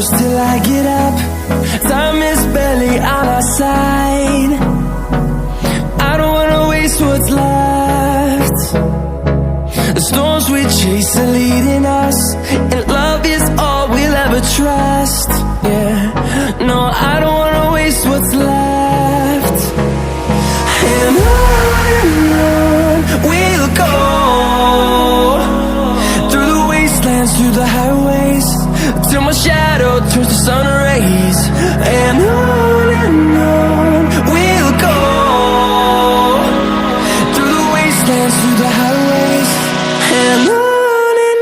close till I get up. Time is barely on our side. I don't wanna waste what's left. The storms we chase are leading us, and love is all we'll ever trust. Yeah, no, I don't wanna waste what's left. And on we'll go, through the wastelands, through the highways, till my shadow turns to sun rays. And on we'll go, through the wastelands, through the highways, and on we'll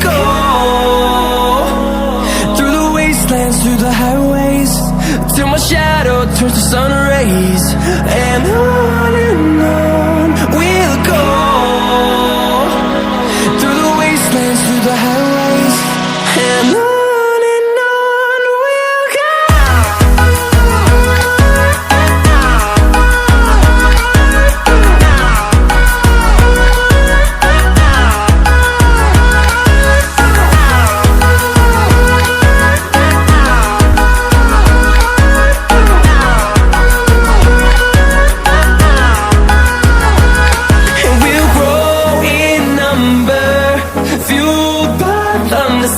go. Through the highways, till my shadow turns to sun rays. And on we'll go, through the wastelands, through the highways, and on we'll go.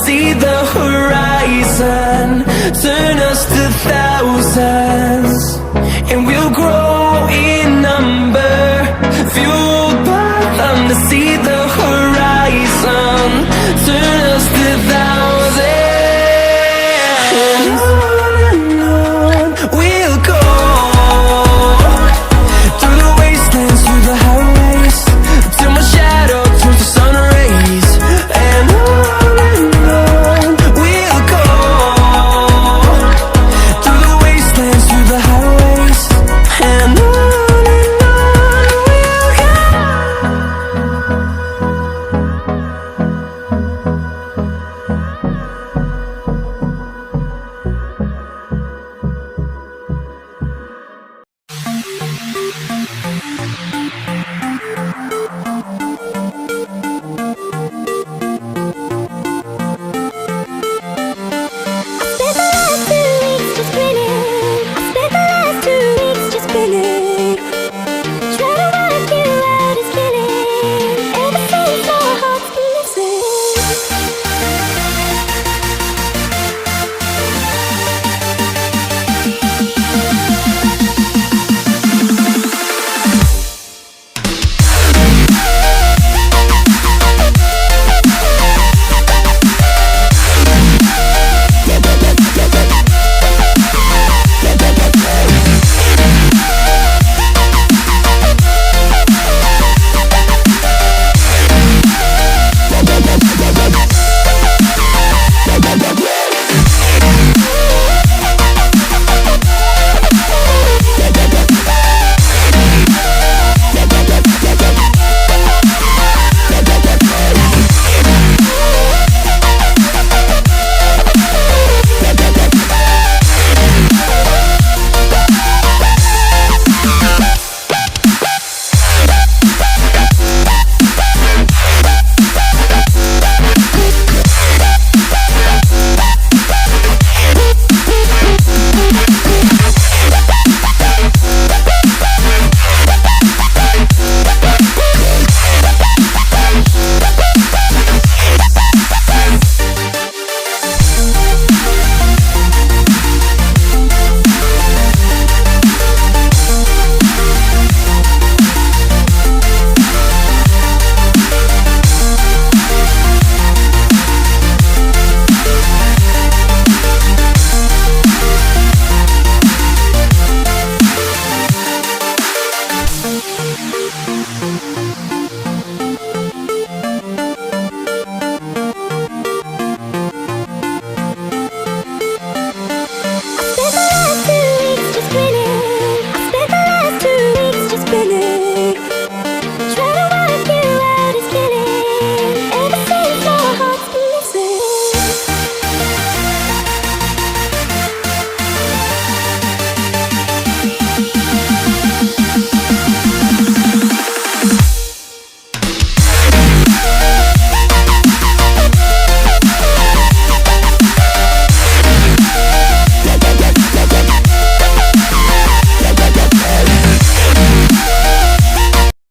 See the horizon.